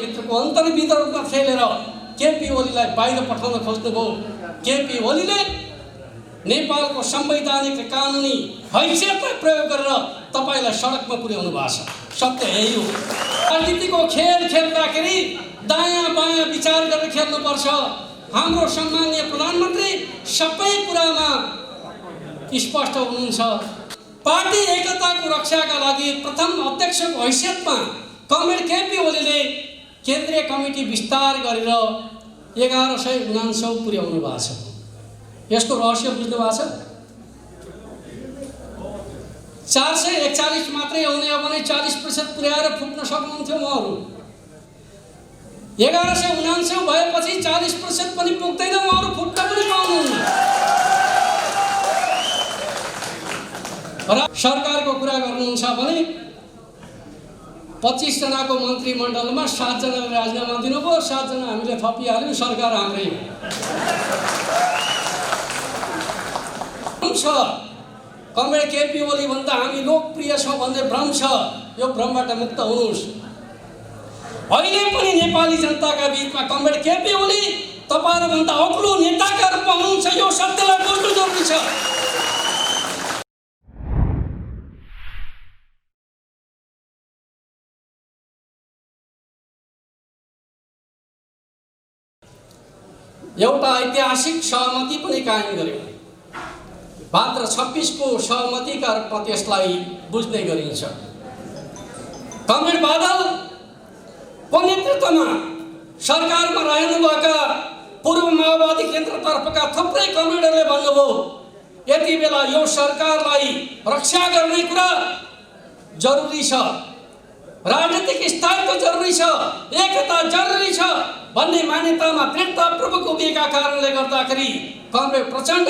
भित्रको अन्तर्वितरणमा फेलेर केपी ओलीलाई बाहिर पठाउन खोज्नुभयो। केपी ओलीले नेपालको संवैधानिक कानुनी हैसियतलाई प्रयोग गरेर तपाईलाई सडकमा पुर्याउनु भएको छ। सत्य यही हो। राजनीतिको खेल खेल्दाखेरि दायाँ बायाँ विचार गरेर खेल्नुपर्छ। हाम्रो सम्माननीय प्रधानमन्त्री सबै कुरामा स्पष्ट हुनुहुन्छ। पार्टी एकताको रक्षाका लागि प्रथम अध्यक्षको हैसियतमा कमरेड केपी ओलीले केन्द्रीय कमिटी विस्तार गरेर 1199 पुर्याउनु भएको छ। यसको रहस्य बुझ्नु भएको छ? 441 मात्रै आउने हो भने 40% पुर्याएर फुट्न सक्नुहुन्थ्यो उहाँहरू। 1199 भएपछि 40% पनि पुग्दैन, उहाँहरू फुट्न पनि पाउनुहुन्न। र सरकारको कुरा गर्नुहुन्छ भने 25 जनाको मन्त्रीमण्डलमा 7 जनाले राजीनामा दिनुभयो, 7 जना हामीले थपिहाल्यौँ, सरकार हाम्रै हो। कमरेड केपी ओली भन्दा हामी लोकप्रिय छौँ भन्ने भ्रम छ। यो भ्रमबाट मुक्त हुनुहोस्। अहिले पनि नेपाली जनताका बीचमा कमरेड केपी ओली तपाईहरुभन्दा अग्लो नेताका रूपमा हुनुहुन्छ। यो सत्यलाई बुझ्नु जरुरी छ। एउटा ऐतिहासिक सहमति पनि कायम गर्यो। भाद्र 26 को सहमतिका रूपमा त्यसलाई बुझ्दै गरिन्छ। कमरेड बादलको नेतृत्वमा सरकारमा रहनुभएका पूर्व माओवादी केन्द्रतर्फका थुप्रै कमरेडहरूले भन्नुभयो यति बेला यो सरकारलाई रक्षा गर्ने कुरा जरुरी छ, राजनीतिक स्थायित्व जरुरी छ, एकता जरुरी छ भन्ने मान्यतामा दृढतापूर्वक उभिएका कारणले गर्दाखेरि कमरेड प्रचण्ड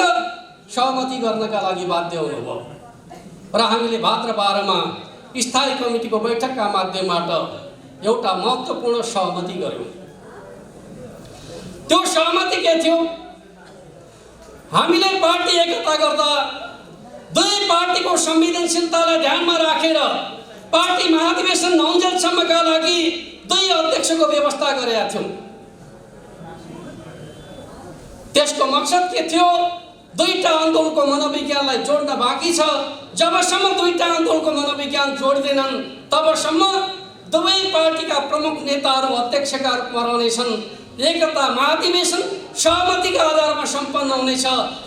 सहमति गर्नका लागि बाध्य हुनुभयो। र हामीले भाद्र 12 मा स्थायी कमिटीको बैठकका माध्यमबाट एउटा महत्त्वपूर्ण सहमति गर्यौं। त्यो सहमति के थियो? हामीले पार्टी एकता गर्दा दुई पार्टीको संवेदनशीलतालाई ध्यानमा राखेर पार्टी महाधिवेशन नहुन्जेलसम्मका लागि दुई अध्यक्षको व्यवस्था गरेका थियौं। त्यसको मकसद के थियो? दुईटा आन्दोलनको मनोविज्ञानलाई जोड्न बाँकी छ। जबसम्म दुईटा आन्दोलनको मनोविज्ञान जोड्दैनन् तबसम्म दुवै पार्टीका प्रमुख नेताहरू अध्यक्षका रूपमा रहनेछन्। एकता महाधिवेशन सहमतिका आधारमा सम्पन्न हुनेछ।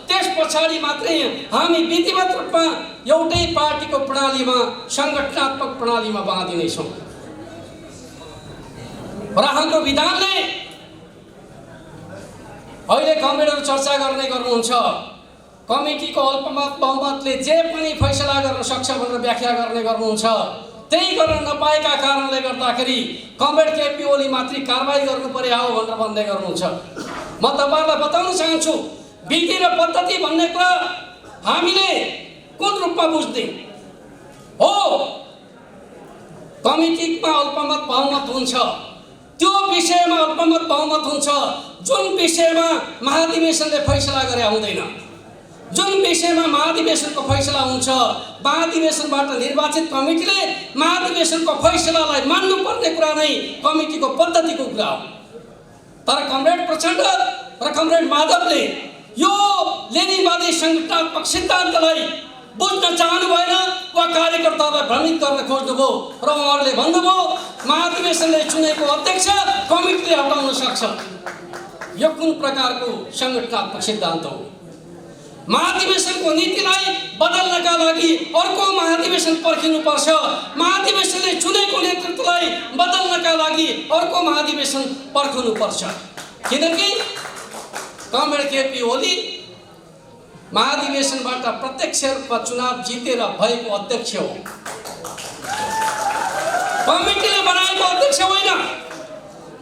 त्यस पछाडि मात्रै हामी विधिवत रूपमा एउटै पार्टीको प्रणालीमा संगठनात्मक प्रणालीमा बाँधिनेछौँ। र हाम्रो विधानले अहिले कमरेडहरू चर्चा गर्ने गर्नुहुन्छ। कमिटीको अल्पमत बहुमतले जे पनि फैसला गर्न सक्छ भनेर व्याख्या गर्ने गर्नुहुन्छ। त्यही गर्न नपाएका कारणले गर्दाखेरि कमरेड केपी ओली मात्रै कारबाही गर्नु पर्यो हो भनेर भन्दै गर्नुहुन्छ। म तपाईहरुलाई बताउन चाहन्छु विधि र पद्धति भन्ने कुरा हामीले कुन रूपमा बुझ्दै हो? कमिटीमा अल्पमत बहुमत हुन्छ, त्यो विषयमा अल्पमत बहुमत हुन्छ। जुन विषयमा महाधिवेशनले फैसला गरे हुँदैन, जुन विषयमा महाधिवेशनको फैसला हुन्छ, महाधिवेशनबाट निर्वाचित कमिटीले महाधिवेशनको फैसलालाई मान्नुपर्ने कुरा नै कमिटीको पद्धतिको कुरा हो। तर कमरेड प्रचण्ड र कमरेड माधवले यो लेनिनवादी संगठनात्मक सिद्धान्तलाई बुझ्न चाहनु भएन वा कार्यकर्तालाई भ्रमित गर्न खोज्नुभयो र उहाँहरूले भन्नुभयो महाधिवेशनले चुनेको अध्यक्ष कमिटीले हटाउन सक्छ। यो कुन प्रकारको संगठनात्मक सिद्धान्त हो? महाधिवेशनको नीतिलाई बदल्नका लागि अर्को महाधिवेशन पर्खिनुपर्छ। महाधिवेशनले चुनेको नेतृत्वलाई बदल्नका लागि अर्को महाधिवेशन पर्खिनुपर्छ। किनकि कमरेड केपी ओली महाधिवेशनबाट प्रत्यक्ष रूपमा चुनाव जितेर भएको अध्यक्ष हो। कमिटीले बनाएको अध्यक्ष होइन।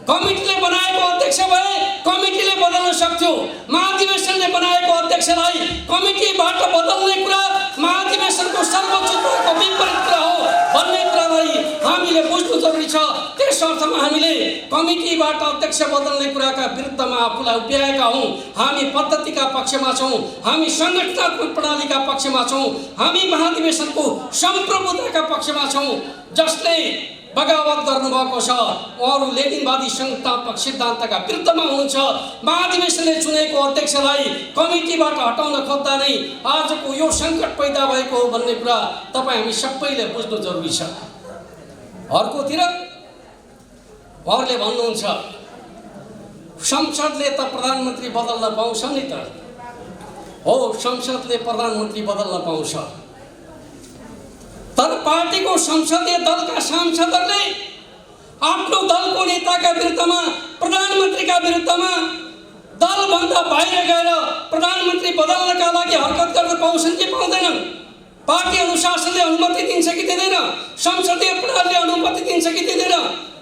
कमिटीले बनाएको अध्यक्ष भए कमिटीले बदल्न सक्थ्यो। महाधिवेशनले बनाएको अध्यक्षलाई कमिटीबाट बदल्ने कुरा महाधिवेशनको सर्वोच्चताको विपरीत कुरा हो भन्ने कुरालाई हामीले बुझ्नु जरुरी छ। त्यस अर्थमा हामीले कमिटीबाट अध्यक्ष बदल्ने कुराका विरुद्धमा आफूलाई उभ्याएका हौं। हामी पद्धतिका पक्षमा छौं, हामी संगठनात्मक प्रणालीका पक्षमा छौं, हामी महाधिवेशनको सम्प्रभुताका पक्षमा छौं, जसले बगावत गर्नुभएको छ। उहाँहरू लेनिनवादी संस्थापक सिद्धान्तका विरुद्धमा हुनुहुन्छ। महाधिवेशनले चुनेको अध्यक्षलाई कमिटीबाट हटाउन खोज्दा नै आजको यो सङ्कट पैदा भएको हो भन्ने कुरा तपाईँ हामी सबैले बुझ्नु जरुरी छ। अर्कोतिर उहाँहरूले भन्नुहुन्छ संसदले त प्रधानमन्त्री बदल्न पाउँछ नि त। हो, संसदले प्रधानमन्त्री बदल्न पाउँछ, तर पार्टीको संसदीय दलका सांसदहरूले आफ्नो दलको नेताका विरुद्धमा, प्रधानमन्त्रीका विरुद्धमा दलभन्दा बाहिर गएर प्रधानमन्त्री बदल्नका लागि हरकत गर्न पाउँछन् कि पाउँदैनन्? पार्टी अनुशासनले अनुमति दिन्छ कि दिँदैन? संसदीय प्रणालीले अनुमति दिन्छ कि दिँदैन?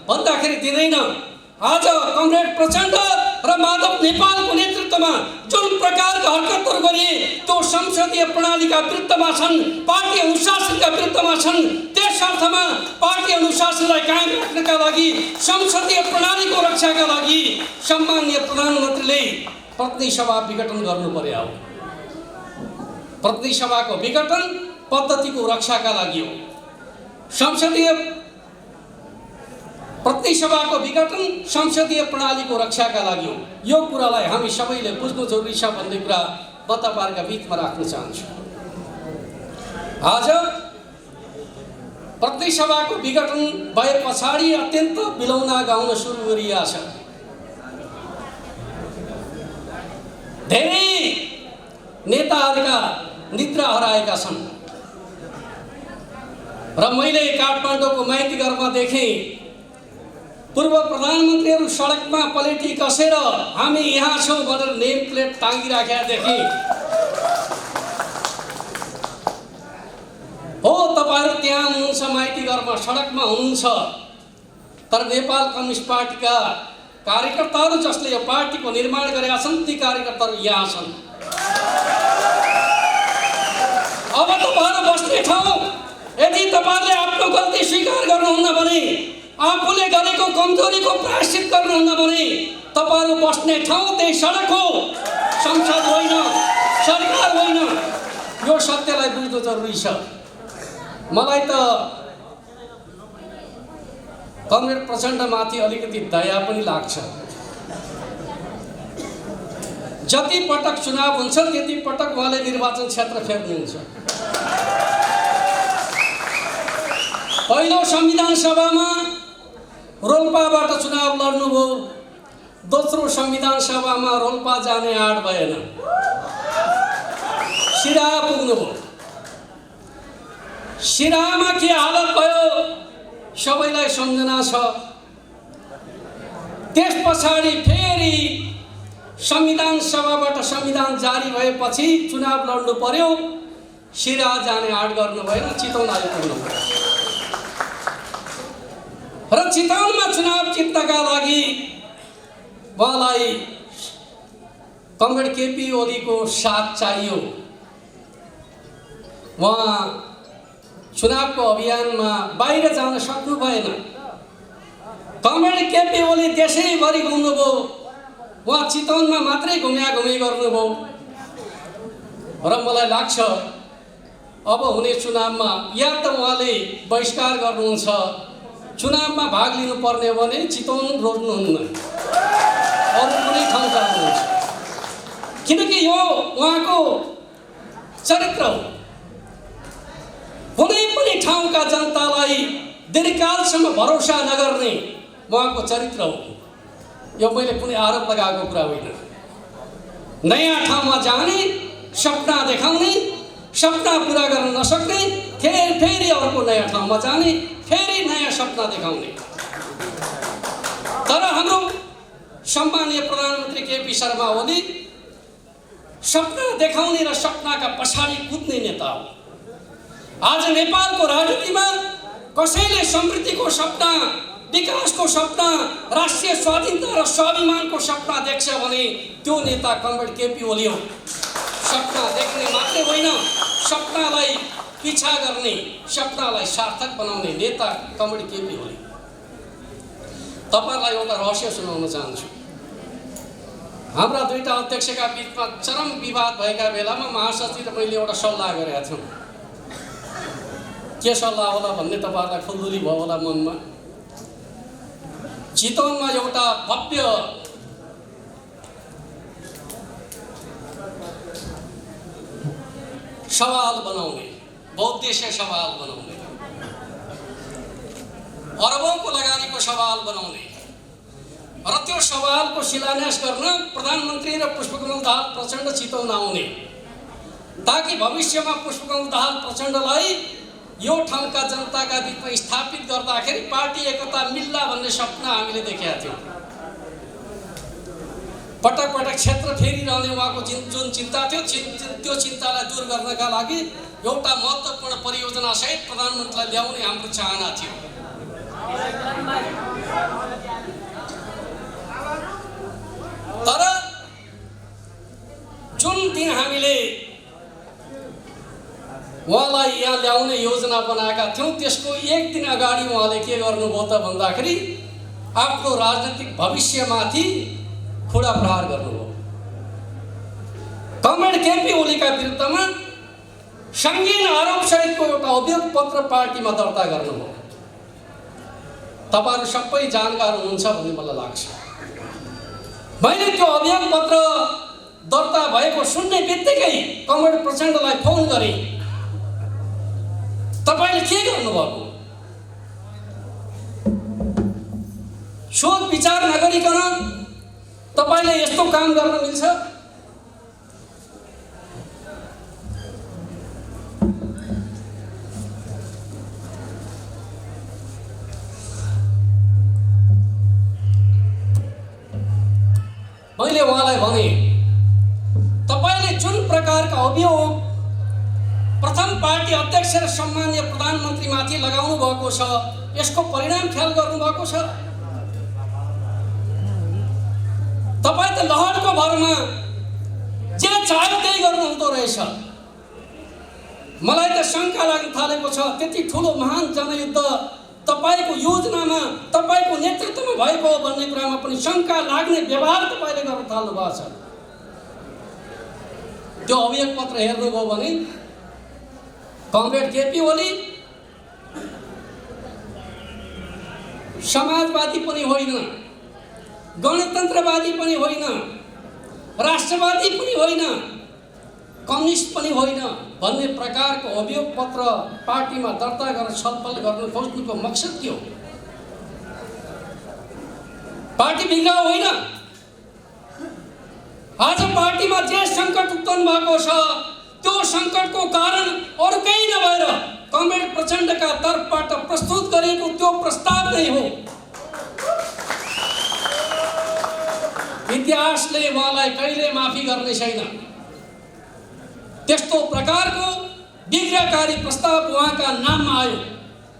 भन्दाखेरि दिँदैन। आज कमरेड प्रचण्ड र माधव नेपालको नेतृत्वमा जुन प्रकारका हरकतहरू गरिए त्यो संसदीय प्रणालीका विरुद्धमा छन्, पार्टी अनुशासनका विरुद्धमा छन्। त्यस अर्थमा पार्टी अनुशासनलाई कायम राख्नका लागि, संसदीय प्रणालीको रक्षाका लागि सम्माननीय प्रधानमन्त्रीले प्रतिनिधि सभा विघटन गर्नु पर्यो। प्रतिनिधि सभाको विघटन पद्धतिको रक्षाका लागि हो। संसदीय प्रतिनिधि सभाको विघटन संसदीय प्रणालीको रक्षाका लागि हो। यो कुरालाई हामी सबैले बुझ्नु जरुरी छ भन्ने कुरा म तपाईहरुका बीचमा राख्न चाहन्छु। आज प्रतिनिधि सभाको विघटन भए पछाडि अत्यन्त बिलौना गाउन सुरु गरिएको छ। धेरै नेताहरूका निद्रा हराएका छन् र मैले काठमाडौँको माइती घरमा देखेँ पूर्व प्रधानमन्त्रीहरू सडकमा पलेटी कसेर हामी यहाँ छौँ भनेर नेम प्लेट टाँगिराखेका देखेँ। हो, तपाईहरु त्यहाँ हुनुहुन्छ, माइती घरमा सडकमा हुनुहुन्छ, तर नेपाल कम्युनिस्ट पार्टीका कार्यकर्ताहरू जसले यो पार्टीको निर्माण गरेका छन् ती कार्यकर्ताहरू यहाँ छन्। अब तपाईहरु बस्ने ठाउँ, यदि तपाईहरुले आफ्नो गल्ती स्वीकार गर्नुहुन्न भने, आफूले गरेको कमजोरीको प्रायश्चित गर्नुहुन्न भने तपाईहरु बस्ने ठाउँ त्यही सडक हो, संसद होइन, सरकार होइन। यो सत्यलाई बुझ्नु जरुरी छ। मलाई त कमरेड प्रचण्डमाथि अलिकति दया पनि लाग्छ। जति पटक चुनाव हुन्छ त्यति पटक उहाँले निर्वाचन क्षेत्र फेर्नुहुन्छ। पहिलो संविधान सभामा रोल्पाबाट चुनाव लड्नुभयो, दोस्रो संविधान सभामा रोल्पा जाने आँट भएन, सिराहा पुग्नुभयो। सिराहामा के हालत भयो सबैलाई सम्झना छ। त्यस पछाडि फेरि संविधान सभाबाट संविधान जारी भएपछि चुनाव लड्नु पर्यो, सिराहा जाने आँट गर्नु भएन, चितवन आइपुग्नु पर्यो। र चितवनमा चुनाव जित्नका लागि उहाँलाई कमरेड केपी ओलीको साथ चाहियो। उहाँ चुनावको अभियानमा बाहिर जान सक्नु भएन। कमरेड केपी ओली देशैभरि घुम्नुभयो, उहाँ चितवनमा मात्रै घुमी गर्नुभयो। र मलाई लाग्छ अब हुने चुनावमा या त उहाँले बहिष्कार गर्नुहुन्छ, चुनावमा भाग लिनु पर्ने हो भने चितवन रोज्नुहुन्न, अरू कुनै ठाउँ जानुहुन्छ। किनकि यो उहाँको चरित्र हो। कुनै पनि ठाउँका जनतालाई दीर्घकालसम्म भरोसा नगर्ने उहाँको चरित्र हो। यो मैले कुनै आरोप लगाएको कुरा होइन। नयाँ ठाउँमा जाने, सपना देखाउने, सपना पूरा गर्न नसक्ने, फेरि अर्को नयाँ ठाउँमा जाने, फेरि नयाँ सपना देखाउने। तर हाम्रो सम्माननीय प्रधानमन्त्री केपी शर्मा ओली सपना देखाउने र सपनाका पछाडि कुद्ने नेता हो। आज नेपालको राजनीतिमा कसैले समृद्धिको सपना, विकासको सपना, राष्ट्रिय स्वाधीनता र स्वाभिमानको सपना देख्छ भने त्यो नेता कमरेड केपी ओली हो। सपना देख्ने मात्रै होइन, सपनालाई पिछा गर्ने, सपनालाई सार्थक बनाउने नेता कमरेड केपी ओली। तपाईहरुलाई एउटा रहस्य सुनाउन चाहन्छु। हाम्रा दुईटा अध्यक्षका बीचमा चरम विवाद भएका बेलामा महासचिव र मैले एउटा सल्लाह गरेका थियौँ। के सल्लाह होला भन्ने तपाईहरुलाई खुल्दुली भयो होला मनमा। चितवनमा एउटा भव्य सवाल बनाउने, बहुद्देश्य सवाल बनाउने, अरबौंको लगानीको सवाल बनाउने र त्यो सवालको शिलान्यास गर्न प्रधानमन्त्री र पुष्पकमल दाहाल प्रचण्ड चितवन आउने, ताकि भविष्यमा पुष्पकमल दाहाल प्रचण्डलाई यो ठाउँका जनताका बिचमा स्थापित गर्दाखेरि पार्टी एकता मिल्ला भन्ने सपना हामीले देखेका थियौँ। पटक पटक क्षेत्र फेरिरहने उहाँको जुन चिन्ता थियो, त्यो चिन्तालाई दूर गर्नका लागि एउटा महत्त्वपूर्ण परियोजना सहित प्रधानमन्त्रीलाई ल्याउने हाम्रो चाहना थियो। तर जुन दिन हामीले उहाँलाई यहाँ ल्याउने योजना बनाएका थियौँ, त्यसको एक दिन अगाडि उहाँले के गर्नुभयो त भन्दाखेरि आफ्नो राजनीतिक भविष्यमाथि खुडा प्रहार गर्नुभयो। कमरेड केपी ओलीका विरुद्धमा सङ्गीन आरोपसहितको एउटा अभियोग पत्र पार्टीमा दर्ता गर्नुभयो। तपाईहरु सबै जानकार हुनुहुन्छ भन्ने मलाई लाग्छ। मैले त्यो अभियोग पत्र दर्ता भएको सुन्ने बित्तिकै कमरेड प्रचण्डलाई फोन गरेँ, तपाईले के गर्नुभएको? सोच विचार नगरिकन तपाईले यस्तो काम गर्न मिल्छ? मैले उहाँलाई भने, तपाईले जुन प्रकारका अभियोग प्रथम पार्टी अध्यक्ष र सम्माननीय प्रधानमन्त्रीमाथि लगाउनु भएको छ, यसको परिणाम ख्याल गर्नु भएको छ? तपाई त लहरको भरमा जे चाह्यो त्यही गर्नुहुँदो रहेछ। मलाई त शङ्का लाग्न थालेको छ, त्यति ठुलो महान जनयुद्ध तपाईको योजनामा तपाईको नेतृत्वमा भएको हो भन्ने कुरामा पनि शङ्का लाग्ने व्यवहार तपाईले गर्न थाल्नु भएको छ। त्यो अभियोग पत्र हेर्नुभयो भने कमरेड केपी ओली समाजवादी पनि होइन, गणतन्त्रवादी पनि होइन, राष्ट्रवादी पनि होइन, कम्युनिस्ट पनि होइन भन्ने प्रकारको अभियोग पत्र पार्टीमा दर्ता गरेर छलफल गर्न खोज्नुको मकसद के हो? पार्टी बिग्राउ होइन। आज पार्टीमा जे सङ्कट उत्पन्न भएको छ, त्यो सङ्कटको कारण अरू केही नभएर कमरेड प्रचण्डका तर्फबाट प्रस्तुत गरिएको त्यो प्रस्ताव नै हो। इतिहासले उहाँलाई कहिले माफी गर्ने छैन। त्यस्तो प्रकारको विग्रहकारी प्रस्ताव उहाँका नाममा आयो।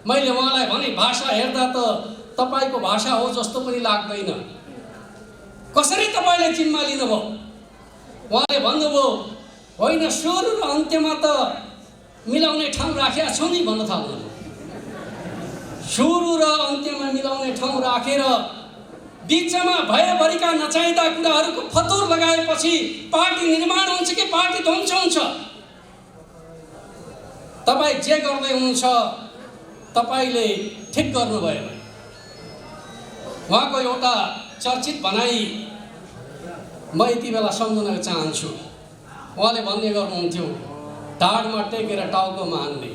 मैले उहाँलाई भने, भाषा हेर्दा त तपाईको भाषा हो जस्तो पनि लाग्दैन, कसरी तपाईले जिम्मा लिनुभयो? उहाँले भन्नुभयो, होइन सुरु र अन्त्यमा त मिलाउने ठाउँ राखेका छौँ नि भन्न थाल्नुभयो। सुरु र अन्त्यमा मिलाउने ठाउँ राखेर बीचमा भयभरिका नचाहिँदा कुराहरूको फतुर लगाएपछि पार्टी निर्माण हुन्छ कि पार्टी ध्वंस हुन्छ? तपाई जे गर्दै हुनुहुन्छ तपाईले ठिक गर्नुभयो। उहाँको एउटा चर्चित भनाइ म यति बेला सम्झन चाहन्छु। उहाँले भन्ने गर्नुहुन्थ्यो, ढाडमा टेकेर टाउकोमा हान्ने।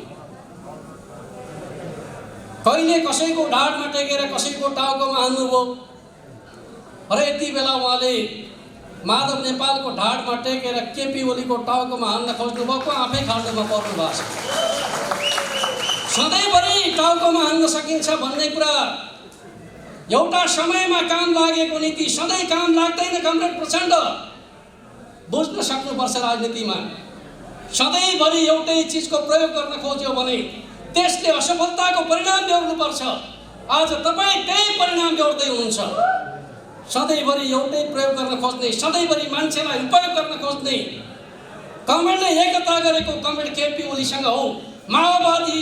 कहिले कसैको ढाडमा टेकेर कसैको टाउकोमा हान्नुभयो र यति बेला उहाँले माधव नेपालको ढाडमा टेकेर केपी ओलीको टाउकोमा हान्न खोज्नुभएको आफै खाल्डोमा पर्नु भएको छ। सधैँभरि टाउकोमा हान्न सकिन्छ भन्ने कुरा एउटा समयमा काम लागेको नीति सधैँ काम लाग्दैन। कमरेड प्रचण्ड बुझ्न सक्नुपर्छ, राजनीतिमा सधैँभरि एउटै चिजको प्रयोग गर्न खोज्यो भने त्यसले असफलताको परिणाम बेहोर्नुपर्छ। आज तपाईँ त्यही परिणाम बेहोर्दै हुनुहुन्छ। सधैँभरि एउटै प्रयोग गर्न खोज्ने, सधैँभरि मान्छेलाई उपयोग गर्न खोज्ने। कमरेडले एकता गरेको कमरेड केपी ओलीसँग हो। माओवादी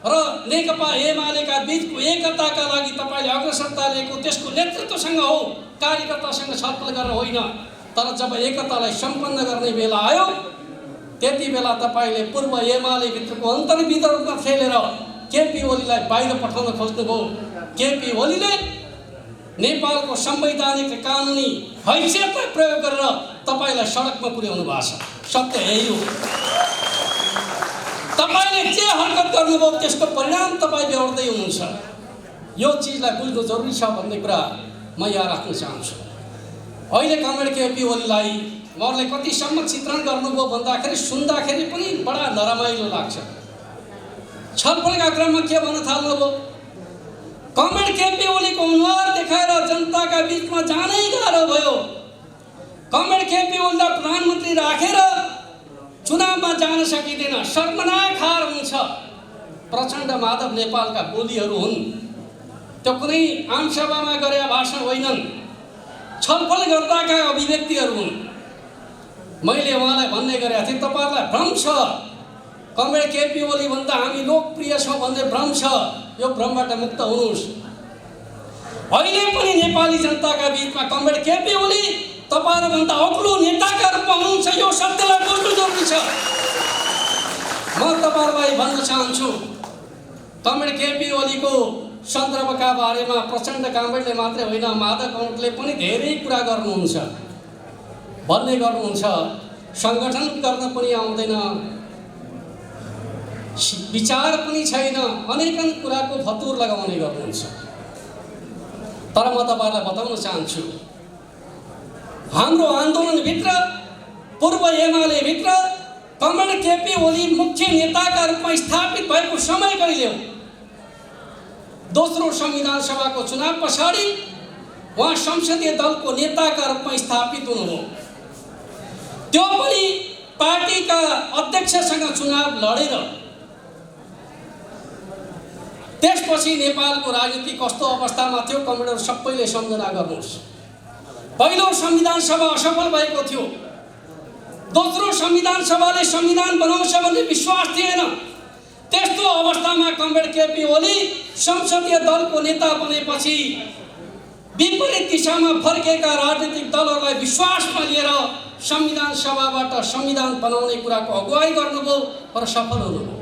र नेकपा एमालेका बिचको एकताका लागि तपाईँले अग्रसरता लिएको त्यसको नेतृत्वसँग हो, कार्यकर्तासँग छलफल गरेर होइन। तर जब एकतालाई सम्पन्न गर्ने बेला आयो त्यति बेला तपाईँले पूर्व एमाले भित्रको अन्तर्विरोधमा खेलेर केपी ओलीलाई बाहिर पठाउन खोज्नुभयो। केपी ओलीले नेपालको संवैधानिक र कानुनी हैसियतलाई प्रयोग गरेर तपाईलाई सडकमा पुर्याउनु भएको छ। सत्य यही हो। तपाईले जे हरकत गर्नुभयो त्यसको परिणाम तपाईँ बेहोर्दै हुनुहुन्छ। यो चिजलाई बुझ्नु जरुरी छ भन्ने कुरा म यहाँ राख्न चाहन्छु। अहिले कमरेड केपी ओलीलाई उहाँले कतिसम्म चित्रण गर्नुभयो भन्दाखेरि सुन्दाखेरि पनि बडा नरमाइलो लाग्छ। छलफलका क्रममा के भन्न थाल्नुभयो, कमरेड केपी ओलीको अनुहार देखाएर जनताका बीचमा जानै गाह्रो भयो। कमरेड केपी ओलीलाई प्रधानमन्त्री राखेर चुनावमा जान सकिँदैन, सर्वनाश हार हुन्छ। प्रचण्ड माधव नेपालका बोलीहरू हुन्। त्यो कुनै आमसभामा गरेका भाषण होइनन्, छलफल गर्दाका अभिव्यक्तिहरू हुन्। मैले उहाँलाई भन्ने गरेको थिएँ, तपाईहरुलाई भ्रम छ कमरेड केपी ओली भन्दा हामी लोकप्रिय छौँ भन्ने भ्रम छ। यो भ्रमबाट मुक्त हुनुहोस्। अहिले पनि नेपाली जनताका बीचमा कमरेड केपी ओली तपाईहरुभन्दा अग्लो नेताका रूपमा हुनुहुन्छ। यो सत्यलाई बुझ्नु जरुरी छ। म तपाईहरुलाई भन्न चाहन्छु, कमरेड केपी ओलीको सन्दर्भका बारेमा प्रचण्ड कामरेडले मात्रै होइन, माधव कामरेडले पनि धेरै कुरा गर्नुहुन्छ, भन्ने गर्नुहुन्छ। संगठन गर्न पनि आउँदैन, विचार पनि छैन, अनेकन कुराको फतुर लगाउने गर्नुहुन्छ। तर म तपाईहरुलाई बताउन चाहन्छु, हाम्रो आन्दोलनभित्र पूर्व एमाले भित्र कमरेड केपी ओली मुख्य नेताका रूपमा स्थापित भएको समय कहिले हो? दोस्रो संविधान सभाको चुनाव पछाडि उहाँ संसदीय दलको नेताका रूपमा स्थापित हुनुभयो। त्यो पनि पार्टीका अध्यक्षसँग चुनाव लडेर। त्यसपछि नेपालको राजनीति कस्तो अवस्थामा थियो कमरेडहरु सबैले सम्झना गर्नुहोस्। पहिलो संविधान सभा असफल भएको थियो। दोस्रो संविधान सभाले संविधान बनाउँछ भन्ने विश्वास थिएन। त्यस्तो अवस्थामा कमरेड केपी ओली संसदीय दलको नेता बनेपछि विपरीत दिशामा फर्केका राजनीतिक दलहरूलाई विश्वासमा लिएर संविधान सभाबाट संविधान बनाउने कुराको अगुवाई गर्नुभयो र सफल हुनुभयो।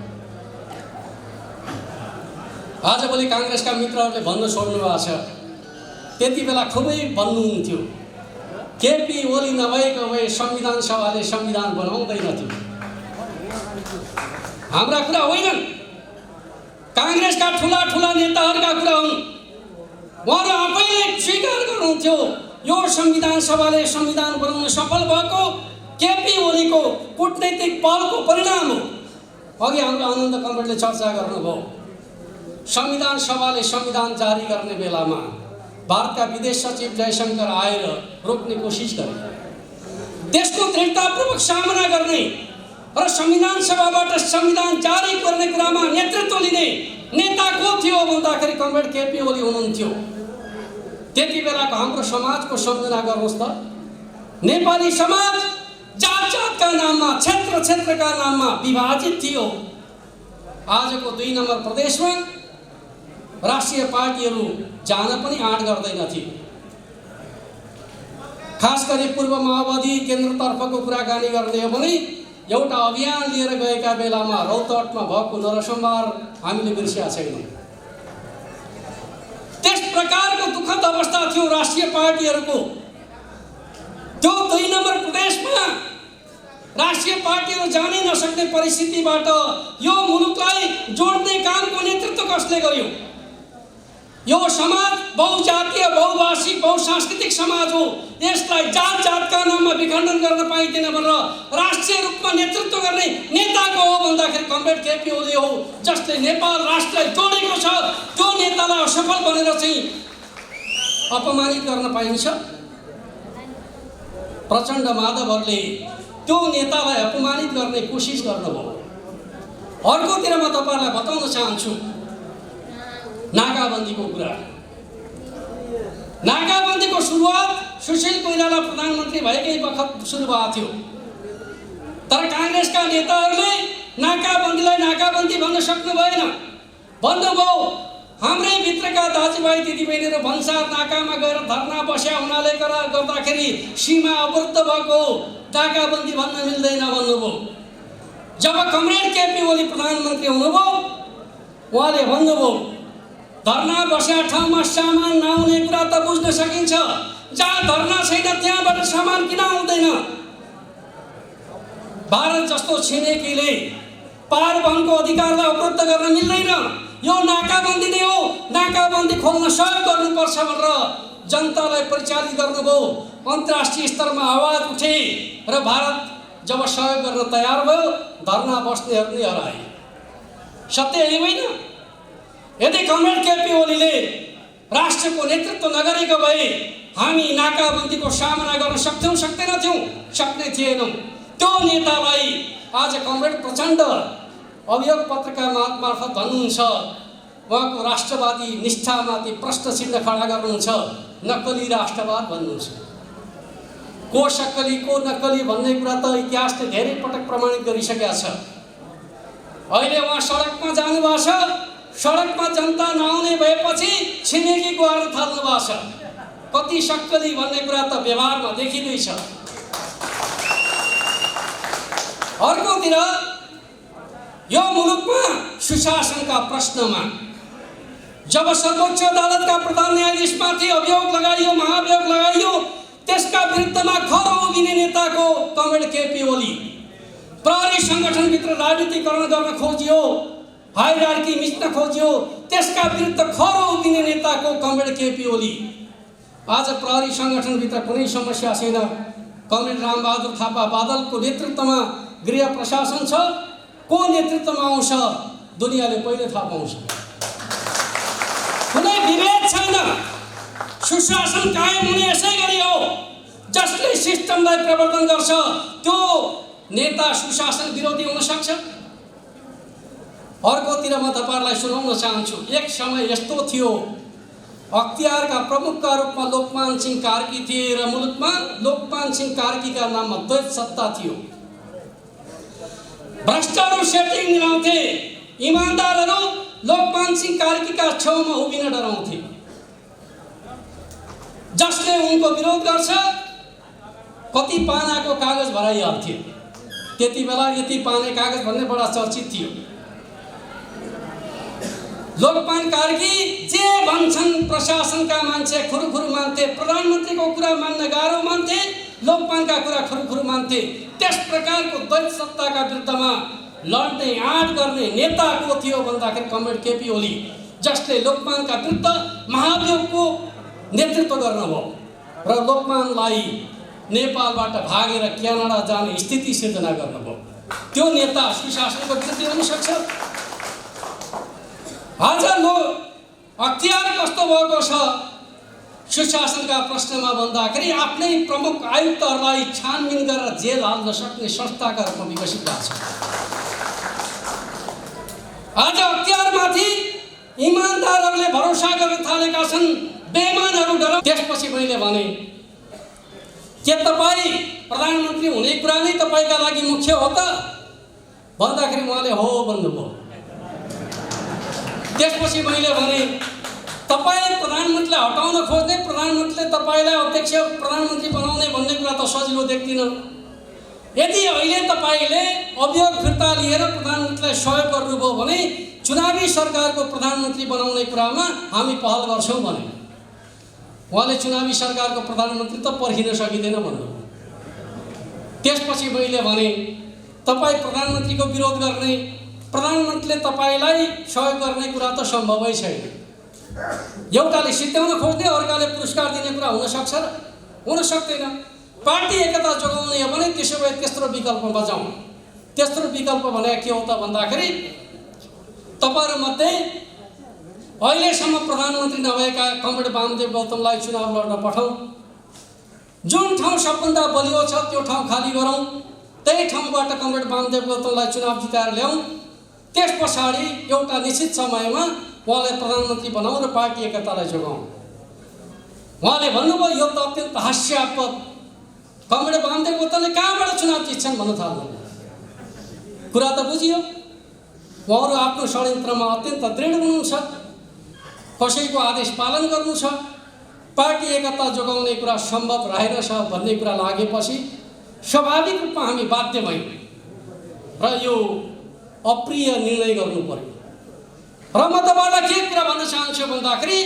आजभोलि कांग्रेसका मित्रहरूले भन्न छोड्नु भएको छ, त्यति बेला खुबै भन्नुहुन्थ्यो केपी ओली नभएको भए संविधान सभाले संविधान बनाउँदैनथ्यो। हाम्रा कुरा होइनन्, कांग्रेसका ठुला ठुला नेताहरूका कुरा हुन्। उहाँहरू आफैले स्वीकार गर्नुहुन्थ्यो यो संविधान सभाले संविधान बनाउन सफल भएको केपी ओलीको कूटनैतिक पहलको परिणाम हो। अघि हाम्रो आनन्द कमरेडले चर्चा गर्नुभयो, संविधान सभाले संविधान जारी गर्ने बेलामा भारतका विदेश सचिव जयशंकर आएर रोक्ने कोसिस गरे। त्यसको दृढतापूर्वक सामना गर्ने र संविधान सभाबाट संविधान जारी गर्ने कुरामा नेतृत्व लिने नेता को थियो भन्दाखेरि कमरेड केपी ओली हुनुहुन्थ्यो। त्यति बेलाको हाम्रो समाजको सम्झना गर्नुहोस् त। नेपाली समाज जात जातका नाममा, क्षेत्र क्षेत्रका नाममा विभाजित थियो। आजको 2 नम्बर प्रदेशमा राष्ट्रिय पार्टीहरू जान पनि आँट गर्दैनथे। खास गरी पूर्व माओवादी केन्द्रतर्फको कुराकानी गर्ने हो भने एउटा अभियान लिएर गएका बेलामा रौतहटमा भएको नरसंहार हामीले बिर्सिया छैनौँ। त्यस प्रकारको दुःखद अवस्था थियो राष्ट्रिय पार्टीहरूको। त्यो 2 नम्बर प्रदेशमा राष्ट्रिय पार्टीहरू जानै नसक्ने परिस्थितिबाट यो मुलुकलाई जोड्ने कामको नेतृत्व कसले गर्यो? यो समाज बहुजातीय, बहुभाषिक, बहुसांस्कृतिक समाज हो। यसलाई जात जातका नाममा विखण्डन गर्न पाइँदैन भनेर राष्ट्रिय रूपमा नेतृत्व गर्ने नेता को हो भन्दाखेरि कमरेड केपी ओली हो, जसले नेपाल राष्ट्रलाई जोडेको छ। त्यो नेतालाई असफल बनेर चाहिँ अपमानित गर्न पाइन्छ। प्रचण्ड माधवहरूले त्यो नेतालाई अपमानित गर्ने कोसिस गर्नुभयो। अर्कोतिर म तपाईहरुलाई बताउन चाहन्छु नाकाबन्दीको कुरा। नाकाबन्दीको सुरुवात सुशील कोइराला प्रधानमन्त्री भएकै बखत सुरु भएको थियो। तर कांग्रेसका नेताहरूले नाकाबन्दीलाई नाकाबन्दी भन्न सक्नु भएन। भन्नुभयो हाम्रै भित्रका दाजुभाइ दिदीबहिनीहरू भन्सार नाकामा गएर धरना बस्या हुनाले गर्दाखेरि सीमा अवरुद्ध भएको नाकाबन्दी भन्न मिल्दैन भन्नुभयो। जब कमरेड केपी ओली प्रधानमन्त्री हुनुभयो उहाँले भन्नुभयो धर्ना बसेका ठाउँमा सामान नआउने कुरा त बुझ्न सकिन्छ। जहाँ धर्ना छैन त्यहाँबाट सामान किन आउँदैन? भारत जस्तो छिमेकीले पारवहनको अधिकारलाई अवरुद्ध गर्न मिल्दैन। यो नाकाबन्दी नै हो। नाकाबन्दी खोल्न सहयोग गर्नुपर्छ भनेर जनतालाई परिचालित गर्नुभयो। अन्तर्राष्ट्रिय स्तरमा आवाज उठे र भारत जब सहयोग गर्न तयार भयो, धर्ना बस्नेहरू नै हराए। सत्य यही होइन? यदि कमरेड केपी ओलीले राष्ट्रको नेतृत्व नगरेको भए हामी नाकाबन्दीको सामना गर्न सक्थ्यौँ, सक्दैनथ्यौँ? सक्ने थिएनौँ। त्यो नेतालाई आज कमरेड प्रचण्ड अभियोग पत्रका मार्फत भन्नुहुन्छ, उहाँको राष्ट्रवादी निष्ठामाथि प्रश्न चिन्ह खडा गर्नुहुन्छ, नक्कली राष्ट्रवाद भन्नुहुन्छ। को सक्कली को नक्कली भन्ने कुरा त इतिहासले धेरै पटक प्रमाणित गरिसकेका छ। अहिले उहाँ सडकमा जानुभएको छ। सडकमा जनता नआउने भएपछि छिमेकी गुहार्न थाल्नु भएको छ। कति सक्कली भन्ने कुरा त व्यवहारमा देखिँदैछ। अर्कोतिर यो मुलुकमा सुशासनका प्रश्नमा जब सर्वोच्च अदालतका प्रधान न्यायाधीशमाथि अभियोग लगाइयो, महाभियोग लगाइयो, त्यसका विरुद्धमा खरो उभिने नेताको कमरेड केपी ओली, प्रहरी सङ्गठनभित्र राजनीतिकरण गर्न खोजियो, हायरार्की मिच्न खोजियो, त्यसका विरुद्ध खरो उभिने नेताको कमरेड केपी ओली। आज प्रहरी सङ्गठनभित्र कुनै समस्या छैन। कमरेड रामबहादुर थापा बादलको नेतृत्वमा गृह प्रशासन छ। को नेतृत्वमा आउँछ दुनियाँले पहिले थाहा पाउँछ। कुनै विभेद छैन। सुशासन कायम हुने यसै गरी हो। जसले सिस्टमलाई प्रवर्तन गर्छ त्यो नेता सुशासन विरोधी हुन सक्छ। अर्कोतिर म तपाईहरुलाई सुनाउन चाहन्छु, एक समय यस्तो थियो, अख्तियारका प्रमुखका रूपमा लोकमान सिंह कार्की थिए र मुलुकमा लोकमान सिंह कार्कीका नाममा द्वैत सत्ता थियो। भ्रष्टहरू सेटिङ मिलाउँथे, इमानदारहरू लोकमान सिंह कार्कीका छेउमा उभिन डराउँथे। जसले उनको विरोध गर्छ कति पानाको कागज भराइहाल्थ्यो। त्यति बेला यति पाने कागज भन्ने बडा चर्चित थियो। लोकमान कार्की जे भन्छन् प्रशासनका मान्छे खुरुखुरु मान्थे, प्रधानमन्त्रीको कुरा मान्न गाह्रो मान्थे, लोकमानका कुरा खुरुखुरु मान्थे। त्यस प्रकारको द्वैत सत्ताका विरुद्धमा लड्ने आँट गर्ने नेता को थियो भन्दाखेरि कमरेड केपी ओली, जसले लोकमानका विरुद्ध महाभियोगको नेतृत्व गर्नुभयो र लोकमानलाई नेपालबाट भागेर क्यानाडा जाने स्थिति सिर्जना गर्नुभयो। त्यो नेता सुशासनको विरुद्ध हुन सक्छ। आज अख्तियार कस्तो भएको छ सुशासनका प्रश्नमा भन्दाखेरि आफ्नै प्रमुख आयुक्तहरूलाई छानबिन गरेर जेल हाल्न सक्ने संस्थाका रूपमा विकसित भएको छ। आज अख्तियारमाथि इमानदारहरूले भरोसा गर्न थालेका छन्, बेइमानहरू डराउँछन्। त्यसपछि मैले भने के तपाईँ प्रधानमन्त्री हुने कुरा नै तपाईँका लागि मुख्य हो त भन्दाखेरि उहाँले हो भन्नुभयो। त्यसपछि मैले भने तपाईँ प्रधानमन्त्रीलाई हटाउन खोज्ने, प्रधानमन्त्रीले तपाईँलाई अध्यक्ष प्रधानमन्त्री बनाउने भन्ने कुरा त सजिलो देख्दिन। यदि अहिले तपाईँले अभियोग फिर्ता लिएर प्रधानमन्त्रीलाई सहयोग गर्नुभयो भने चुनावी सरकारको प्रधानमन्त्री बनाउने कुरामा हामी पहल गर्छौँ भने उहाँले चुनावी सरकारको प्रधानमन्त्री त पर्खिन सकिँदैन भन्नुभयो। त्यसपछि मैले भने तपाईँ प्रधानमन्त्रीको विरोध गर्ने, प्रधानमन्त्रीले तपाईँलाई सहयोग गर्ने कुरा त सम्भवै छैन। एउटाले सिद्ध्याउन खोज्ने, अर्काले पुरस्कार दिने कुरा हुन सक्छ र हुन सक्दैन। पार्टी एकता जोगाउने हो भने त्यसो भए तेस्रो विकल्प बजाउँ। तेस्रो विकल्प भने के हो त भन्दाखेरि तपाईहरुमध्ये अहिलेसम्म प्रधानमन्त्री नभएका कमरेड वामदेव गौतमलाई चुनाव लड्न पठाउँ। जुन ठाउँ सबभन्दा बलियो छ त्यो ठाउँ खाली गरौँ, त्यही ठाउँबाट कमरेड वामदेव गौतमलाई चुनाव जिताएर ल्याउँ। त्यस पछाडि एउटा निश्चित समयमा उहाँलाई प्रधानमन्त्री बनाउँ र पार्टी एकतालाई जोगाउँ। उहाँले भन्नुभयो यो त अत्यन्त हास्यास्पद, कमरेड वामदेव गौतमले कहाँबाट चुनाव जित्छन् भन्न थाल्नु। कुरा त बुझियो। उहाँहरू आफ्नो षड्यन्त्रमा अत्यन्त दृढ हुनुहुन्छ। कसैको आदेश पालन गर्नु छ, पार्टी एकता जोगाउने कुरा सम्भव रहेनछ भन्ने कुरा लागेपछि स्वाभाविक रूपमा हामी बाध्य भयौँ र यो अप्रिय निर्णय गर्नु पर्यो। र म तपाईँलाई के कुरा भन्न चाहन्छु भन्दाखेरि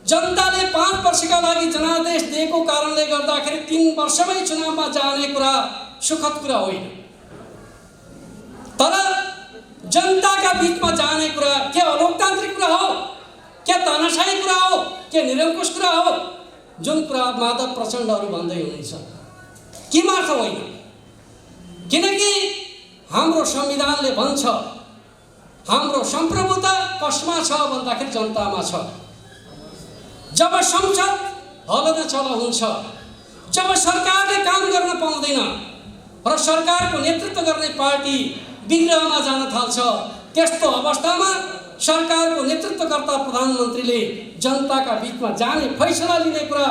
जनताले 5 वर्षका लागि जनादेश दिएको कारणले गर्दाखेरि 3 वर्षमै चुनावमा जाने कुरा सुखद कुरा होइन। तर जनताका बीचमा जाने कुरा के अलोकतान्त्रिक कुरा हो, के तानाशाही कुरा हो, के निरङ्कुश कुरा हो? जुन कुरा माधव प्रचण्डहरू भन्दै हुनुहुन्छ किमार्थ होइन। किनकि हाम्रो संविधानले भन्छ हाम्रो संप्रभुता कसमा छ भन्दाखेरि जनतामा छ। जब संसद हलनचल हुन्छ, जब सरकारले काम गर्न पाउँदैन र सरकारको नेतृत्व गर्ने पार्टी विग्रहमा जान थाल्छ, त्यस्तो अवस्थामा सरकारको नेतृत्वकर्ता प्रधानमन्त्रीले जनताका बीचमा जाने फैसला लिने कुरा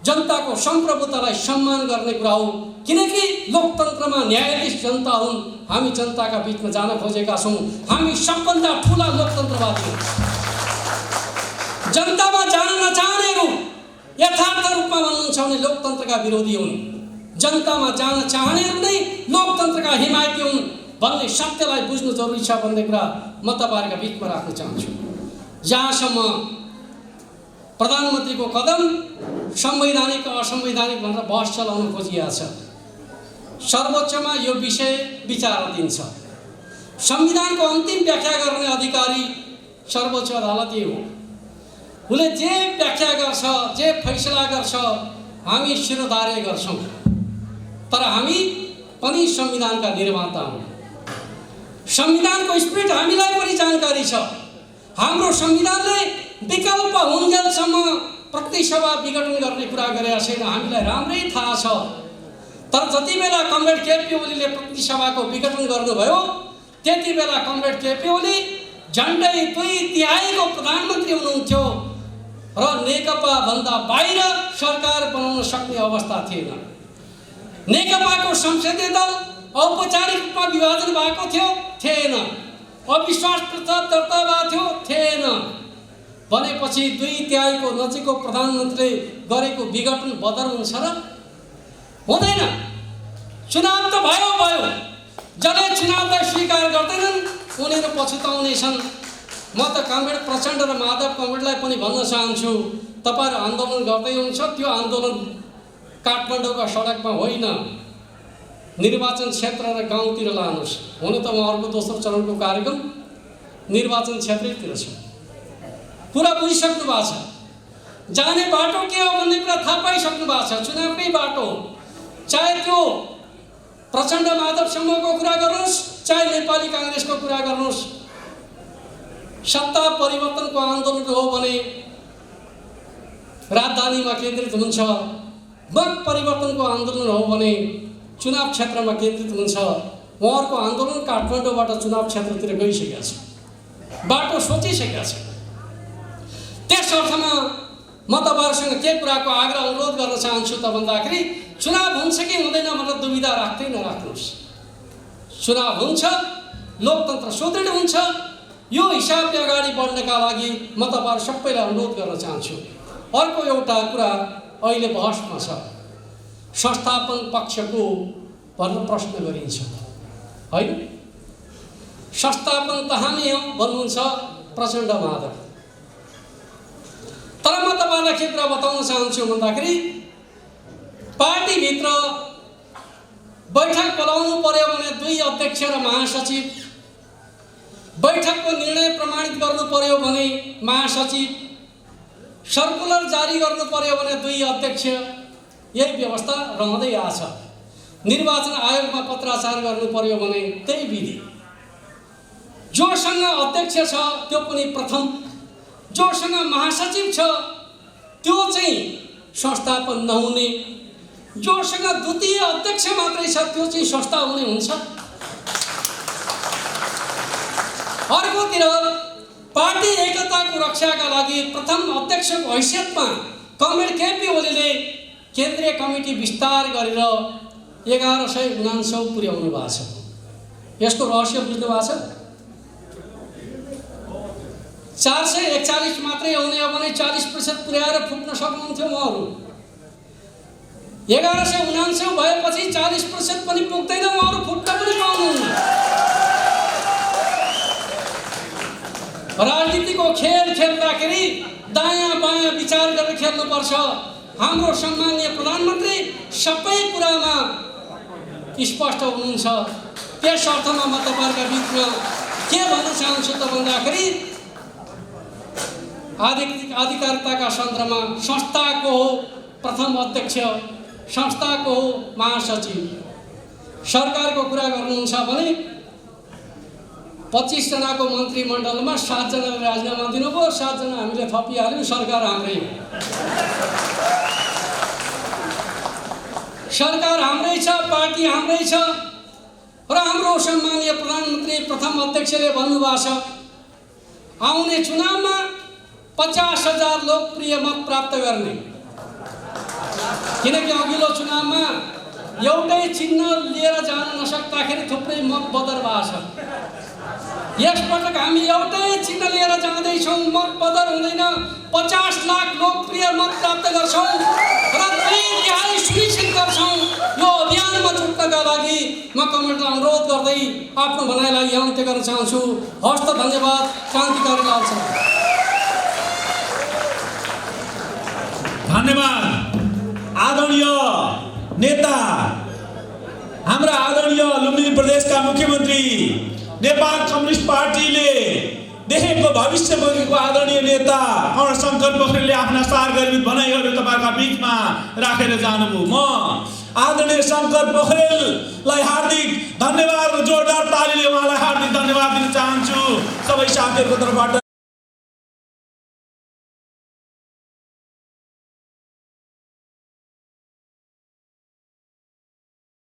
जनताको संप्रभुतालाई सम्मान गर्ने कुरा हो। किनकि लोकतन्त्रमा न्यायाधीश जनता हुन्। हामी जनताका बीचमा जान खोजेका छौँ। हामी सबभन्दा ठुला लोकतन्त्रवादी हौँ। जनतामा जान नचाहनेहरू यथार्थ रूपमा भन्नुहुन्छ भने लोकतन्त्रका विरोधी हुन्। जनतामा जान चाहनेहरू नै लोकतन्त्रका हिमायती हुन् भन्ने सत्यलाई बुझ्नु जरुरी छ भन्ने कुरा म तपाईहरुका बीचमा राख्न चाहन्छु। जहाँसम्म प्रधानमन्त्रीको कदम संवैधानिक असंवैधानिक भनेर बहस चलाउन खोजिएको छ, सर्वोच्चमा यो विषय विचाराधीन छ। संविधानको अन्तिम व्याख्या गर्ने अधिकारी सर्वोच्च अदालत हो। उसले जे व्याख्या गर्छ, जे फैसला गर्छ, हामी शिरोधार्य गर्छौं। तर हामी पनि संविधानका निर्माता हौं। संविधानको स्पिरिट हामीलाई पनि जानकारी छ। हाम्रो संविधानले विकल्प हुन्जेलसम्म प्रतिसभा विघटन गर्ने कुरा गरेका छैन, हामीलाई राम्रै थाहा छ। तर जति बेला कमरेड केपी ओलीले प्रतिसभाको विघटन गर्नुभयो, त्यति बेला कमरेड केपी ओली झन्डै 2/3 को प्रधानमन्त्री हुनुहुन्थ्यो र नेकपा भन्दा बाहिर सरकार बनाउन सक्ने अवस्था थिएन। नेकपाको संसदीय दल औपचारिक रूपमा विभाजन भएको थियो, थिएन। अविश्वास प्रस्ताव दर्ता भएको थियो, थिएन। भनेपछि 2/3 को नजिकको प्रधानमन्त्रीले गरेको विघटन बदर हुन्छ र? हुँदैन। चुनाव त भयो, जसले चुनावलाई स्वीकार गर्दैनन् उनीहरू पछुताउने छन्। म त कमरेड प्रचण्ड र माधव कमरेडलाई पनि भन्न चाहन्छु, तपाईहरु आन्दोलन गर्दै हुनुहुन्छ, त्यो आन्दोलन काठमाडौँका सडकमा होइन, निर्वाचन क्षेत्र र गाउँतिर लानुहोस्। हुन त उहाँहरूको दोस्रो चरणको कार्यक्रम निर्वाचन क्षेत्रतिर छ। कुरा बुझिसक्नु भएको छ। जाने बाटो के हो भन्ने कुरा थाहा पाइसक्नु भएको छ। चुनावकै बाटो, चाहे त्यो प्रचण्ड माधव समूहको कुरा गर्नुहोस्, चाहे नेपाली कांग्रेसको कुरा गर्नुहोस्। सत्ता परिवर्तनको आन्दोलन हो भने राजधानीमा केन्द्रित हुन्छ, मत परिवर्तनको आन्दोलन हो भने चुनाव क्षेत्रमा केन्द्रित हुन्छ। उहाँहरूको आन्दोलन काठमाडौँबाट चुनाव क्षेत्रतिर गइसकेको छ, बाटो सोचिसकेको छ। त्यस अर्थमा म तपाईहरुसँग के कुराको आग्रह अनुरोध गर्न चाहन्छु त भन्दाखेरि चुनाव हुन्छ कि हुँदैन भनेर दुविधा राख्दै नराख्नुहोस्। चुनाव हुन्छ, लोकतन्त्र सुदृढ हुन्छ। यो हिसाबले अगाडि बढ्नका लागि म तपाईहरु सबैलाई अनुरोध गर्न चाहन्छु। अर्को एउटा कुरा अहिले बहसमा छ, संस्थापन पक्षको भनेर प्रश्न गरिन्छ, हैन? संस्थापन त हामी हौं भन्नुहुन्छ प्रचण्ड माधव। तर म तपाईलाई के कुरा बताउन चाहन्छु भन्दाखेरि पार्टीभित्र बैठक बोलाउनु पर्यो भने 2 अध्यक्ष र महासचिव, बैठकको निर्णय प्रमाणित गर्नु पर्यो भने महासचिव, सर्कुलर जारी गर्नु पर्यो भने 2 अध्यक्ष, यही व्यवस्था रहँदै आछ। निर्वाचन आयोगमा पत्राचार गर्नु पर्यो भने त्यही विधि। जोसँग अध्यक्ष छ त्यो पनि प्रथम, जोसँग महासचिव छ त्यो चाहिँ संस्थापन नहुने, जोसँग द्वितीय अध्यक्ष मात्रै छ त्यो चाहिँ संस्था हुने हुन्छ। अर्कोतिर पार्टी एकताको रक्षाका लागि प्रथम अध्यक्षको हैसियतमा कमरेड केपी ओलीले केन्द्रीय कमिटी विस्तार गरेर 1199 पुर्याउनु भएको छ। यसको रहस्य बुझ्नु भएको छ? 441 मात्रै आउने हो भने 40% पुर्याएर फुट्न सक्नुहुन्थ्यो उहाँहरू। 1199 भएपछि 40% पनि पुग्दैन, उहाँहरू फुट्न पनि पाउनुहुन्न। राजनीतिको खेल खेल्दाखेरि दायाँ बायाँ विचार गरेर खेल्नुपर्छ। हाम्रो सम्माननीय प्रधानमन्त्री सबै कुरामा स्पष्ट हुनुहुन्छ। त्यस अर्थमा म तपाईहरुका बीचमा के भन्न चाहन्छु त भन्दाखेरि आधिकारिकताका सन्दर्भमा संस्थाको हो प्रथम अध्यक्ष, संस्थाको हो महासचिव, सरकारको कुरा गर्नुहुन्छ भने 25 जनाको मन्त्रीमण्डलमा 7 जनाले राजीनामा दिनुभयो, 7 जना हामीले थपिहाल्यौँ। सरकार हाम्रै हो, सरकार हाम्रै छ, पार्टी हाम्रै छ। र हाम्रो सम्माननीय प्रधानमन्त्री प्रथम अध्यक्षले भन्नुभएको छ आउने चुनावमा 50,000 लोकप्रिय मत प्राप्त गर्ने। किनकि अघिल्लो चुनावमा एउटै चिन्ह लिएर जान नसक्दाखेरि थुप्रै मत बदर भएको छ। यसपटक हामी एउटै चिन्ह लिएर जाँदैछौँ, मत बदर हुँदैन। 50 लाख लोकप्रिय मत प्राप्त गर्छौँ र 2/3 सुनिश्चित गर्छौँ। यो अभियानमा जुट्नका लागि म कमेन्टलाई अनुरोध गर्दै आफ्नो भनाइलाई यहाँ अन्त्य गर्न चाहन्छु। हस्त धन्यवाद। क्रान्तिकारी लाल सर। धन्यवाद। आदरणीय नेता, हाम्रा आदरणीय लुम्बिनी प्रदेशका मुख्यमन्त्री, नेपाल कम्युनिस्ट पार्टीले देखेको भविष्य बोकेको आदरणीय नेता कर्ण शंकर पोखरेलले आफ्ना सारगर्भित भनाइहरू तपाईहरुका बीचमा राखेर जानुभयो। म आदरणीय शंकर पोखरेललाई हार्दिक धन्यवाद र जोरदार तालीले उहाँलाई हार्दिक धन्यवाद दिन चाहन्छु। सबै साथीहरुको तर्फबाट